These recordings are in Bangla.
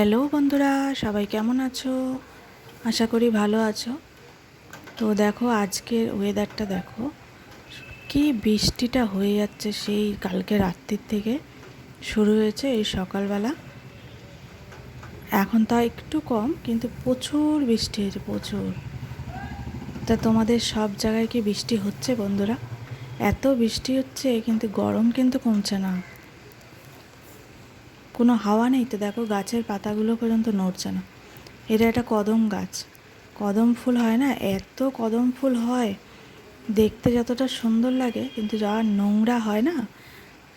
হ্যালো বন্ধুরা, সবাই কেমন আছো? আশা করি ভালো আছো। তো দেখো আজকের ওয়েদারটা দেখো, কি বৃষ্টিটা হয়ে যাচ্ছে সেই কালকে রাত্রির থেকে শুরু হয়েছে এই সকালবেলা। এখন তা একটু কম, কিন্তু প্রচুর বৃষ্টি হয়েছে, প্রচুর। তা তোমাদের সব জায়গায় কি বৃষ্টি হচ্ছে বন্ধুরা? এত বৃষ্টি হচ্ছে কিন্তু গরম কিন্তু কমছে না। কোনো হাওয়া নেই তো, দেখো গাছের পাতাগুলো পর্যন্ত নড়ছে না। এটা একটা কদম গাছ, কদম ফুল হয় না, এত কদম ফুল হয়, দেখতে যতটা সুন্দর লাগে কিন্তু যা নোংরা হয় না,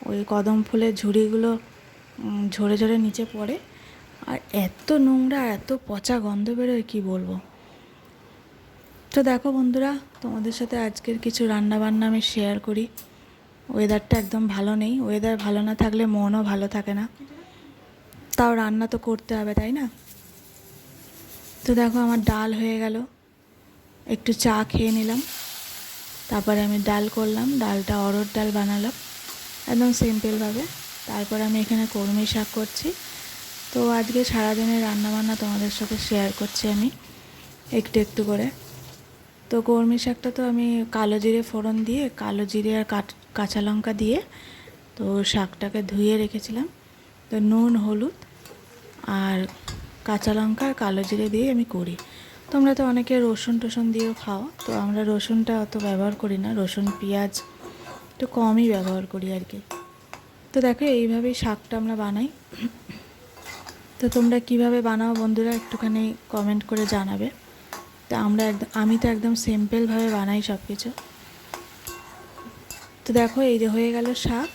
ওই কদম ফুলের ঝুড়িগুলো ঝরে ঝরে নিচে পড়ে, আর এত নোংরা, এত পচা গন্ধ বেরোয় কি বলবো। তো দেখো বন্ধুরা, তোমাদের সাথে আজকের কিছু রান্নাবান্না আমি শেয়ার করি। ওয়েদারটা একদম ভালো নেই, ওয়েদার ভালো না থাকলে মনও ভালো থাকে না, তাও রান্না তো করতে হবে, তাই না? তো দেখো আমার ডাল হয়ে গেল, একটু চা খেয়ে নিলাম, তারপরে আমি ডাল করলাম, ডালটা অরহর ডাল বানালাম একদম সিম্পলভাবে। তারপরে আমি এখানে কলমি শাক করছি। তো আজকে সারাদিনের রান্নাবান্না তোমাদের সাথে শেয়ার করছি আমি একটু একটু করে। তো কলমি শাকটা তো আমি কালো জিরে ফোড়ন দিয়ে, কালো জিরে আর কাঁচা লঙ্কা দিয়ে তো শাকটাকে ধুয়ে রেখেছিলাম। তো নুন, হলুদ আর কাঁচা লঙ্কা আর কালো জিরে দিয়ে আমি করি। তোমরা তো অনেকে রসুন টসুন দিয়েও খাও, তো আমরা রসুনটা অত ব্যবহার করি না, রসুন পেঁয়াজ একটু কমই ব্যবহার করি আর কি। তো দেখো এইভাবেই শাকটা আমরা বানাই। তো তোমরা কিভাবে বানাও বন্ধুরা একটুখানি কমেন্ট করে জানাবে। তো আমি তো একদম সিম্পলভাবে বানাই সব কিছু। তো দেখো এই যে হয়ে গেল শাক,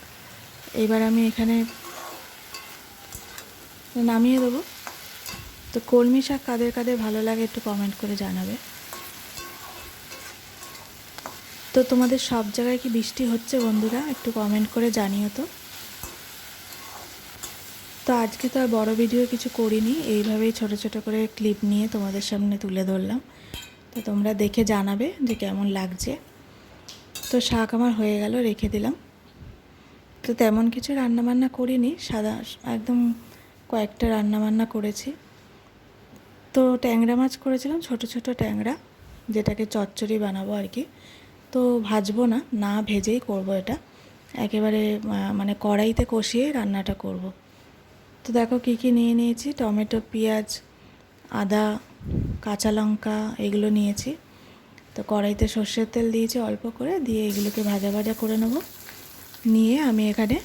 এবার আমি এখানে নামিয়ে দেবো। তো কলমি শাক কাদের কাদের ভালো লাগে একটু কমেন্ট করে জানাবে। তো তোমাদের সব জায়গায় কি বৃষ্টি হচ্ছে বন্ধুরা, একটু কমেন্ট করে জানিও তো। তো আজকে তো আর বড় ভিডিও কিছু করিনি, এইভাবেই ছোট ছোট করে ক্লিপ নিয়ে তোমাদের সামনে তুলে ধরলাম। তো তোমরা দেখে জানাবে যে কেমন লাগছে। তো শাক আমার হয়ে গেল, রেখে দিলাম। তো তেমন কিছু রান্নাবান্না করিনি, সাদা একদম কয়েকটা রান্নাবান্না করেছি। তো ট্যাংরা মাছ করেছিলাম, ছোট ছোট ট্যাংরা, যেটাকে চচ্চড়ি বানাবো আর কি। তো ভাজবো না, না ভেজেই করব এটা, একেবারে মানে কড়াইতে কষিয়ে রান্নাটা করব। তো দেখো কী কী নিয়ে নিয়েছি, টমেটো, পেঁয়াজ, আদা, কাঁচা লঙ্কা এগুলো নিয়েছি। তো কড়াইতে সর্ষের তেল দিয়েছি অল্প করে, দিয়ে এগুলোকে ভাজা ভাজা করে নেব। নিয়ে আমি এখানে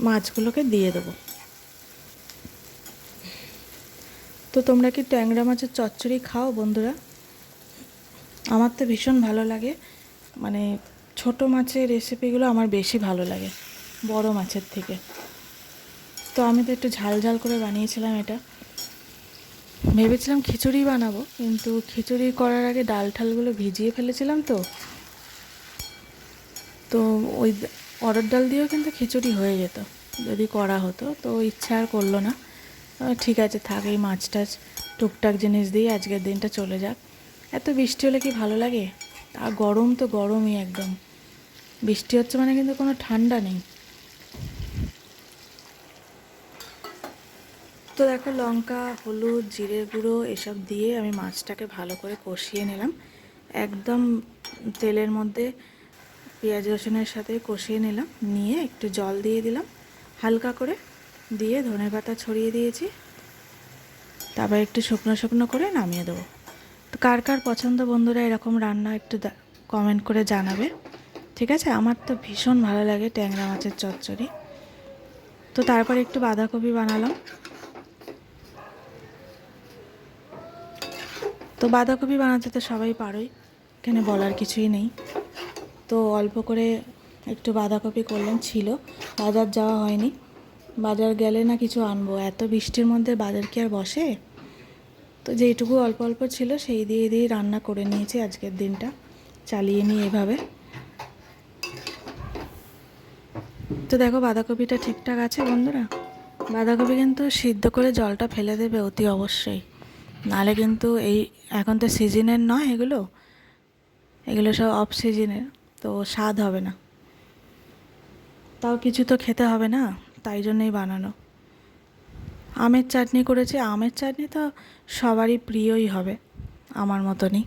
মাছগুলোকে দিয়ে দেবো। তো তোমরা কি ট্যাংরা মাছের চচ্চড়ি খাও বন্ধুরা? আমার তো ভীষণ ভালো লাগে, মানে ছোট মাছের রেসিপিগুলো আমার বেশি ভালো লাগে বড় মাছের থেকে। তো আমি তো একটু ঝাল ঝাল করে বানিয়েছিলাম এটা, ভেবেছিলাম খিচুড়ি বানাবো, কিন্তু খিচুড়ি করার আগে ডাল ঠালগুলো ভিজিয়ে ফেলেছিলাম। তো ওই অরহর ডাল দিয়েও কিন্তু খিচুড়ি হয়ে যেত যদি করা হতো, তো ইচ্ছা আর করলো না। ঠিক আছে থাক, এই মাছ টাছ টুকটাক জিনিস দিয়ে আজকের দিনটা চলে যাক। এত বৃষ্টি হলে কি ভালো লাগে, আর গরম তো গরমই একদম, বৃষ্টি হচ্ছে মানে কিন্তু কোনো ঠান্ডা নেই। তো দেখো লঙ্কা, হলুদ, জিরে গুঁড়ো এসব দিয়ে আমি মাছটাকে ভালো করে কষিয়ে নিলাম, একদম তেলের মধ্যে পেঁয়াজ রসুনের সাথে কষিয়ে নিলাম। নিয়ে একটু জল দিয়ে দিলাম হালকা করে, দিয়ে ধনেপাতা ছড়িয়ে দিয়েছি। তারপর একটু শুকনো শুকনো করে নামিয়ে দেবো। তো কার কার পছন্দ বন্ধুরা এরকম রান্না একটু কমেন্ট করে জানাবে, ঠিক আছে? আমার তো ভীষণ ভালো লাগে ট্যাংরা মাছের চচ্চড়ি। তো তারপর একটু বাঁধাকপি বানালাম। তো বাঁধাকপি বানাতে তো সবাই পারোই, এখানে বলার কিছুই নেই। তো অল্প করে একটু বাঁধাকপি করলাম, ছিল, বাজার যাওয়া হয়নি, বাজার গেলে না কিছু আনবো, এত বৃষ্টির মধ্যে বাজার কি আর বসে। তো যেইটুকু অল্প অল্প ছিল সেই দিয়ে দিয়ে রান্না করে নিয়েছি, আজকের দিনটা চালিয়ে নিই এভাবে। তো দেখো বাঁধাকপিটা ঠিকঠাক আছে বন্ধুরা। বাঁধাকপি কিন্তু সিদ্ধ করে জলটা ফেলে দেবে অতি অবশ্যই, নাহলে কিন্তু এই এখন তো সিজনের নয়, এগুলো এগুলো সব অফ সিজনের, তো স্বাদ হবে না। তাও কিছু তো খেতে হবে না, তাই জন্যই বানানো। আমের চাটনি করেছি। আমের চাটনি তো সবারই প্রিয়ই হবে, আমার মতনই।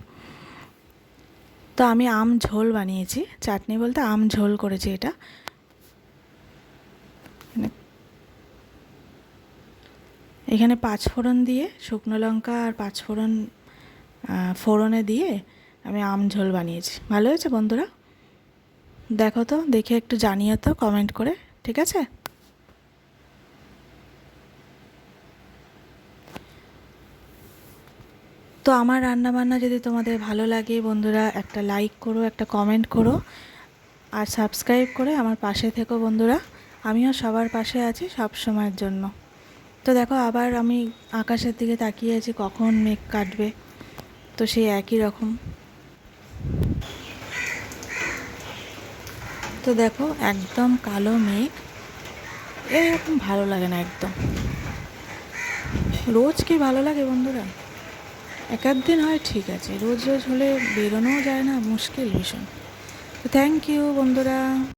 তো আমি আম ঝোল বানিয়েছি, চাটনি বলতে আম ঝোল করেছি এটা। এখানে পাঁচফোড়ন দিয়ে, শুকনো লঙ্কা আর পাঁচফোড়ন ফোড়নে দিয়ে আমি আম ঝোল বানিয়েছি। ভালো হয়েছে বন্ধুরা? দেখো তো, দেখে একটু জানিও তো কমেন্ট করে, ঠিক আছে? তো আমার রান্নাবান্না যদি তোমাদের ভালো লাগে বন্ধুরা, একটা লাইক করো, একটা কমেন্ট করো, আর সাবস্ক্রাইব করে আমার পাশে থেকো বন্ধুরা। আমিও সবার পাশে আছি সব সময়ের জন্য। তো দেখো, আবার আমি আকাশের দিকে তাকিয়ে আছি কখন মেঘ কাটবে, তো সেই একই রকম। তো দেখো, একদম কালো মেঘ, এরকম ভালো লাগে না একদম। রোজ কি ভালো লাগে বন্ধুরা? এক আধ দিন হয় ঠিক আছে, রোজ রোজ হলে বেরোনোও যায় না, মুশকিল ভীষণ। তো থ্যাংক ইউ বন্ধুরা।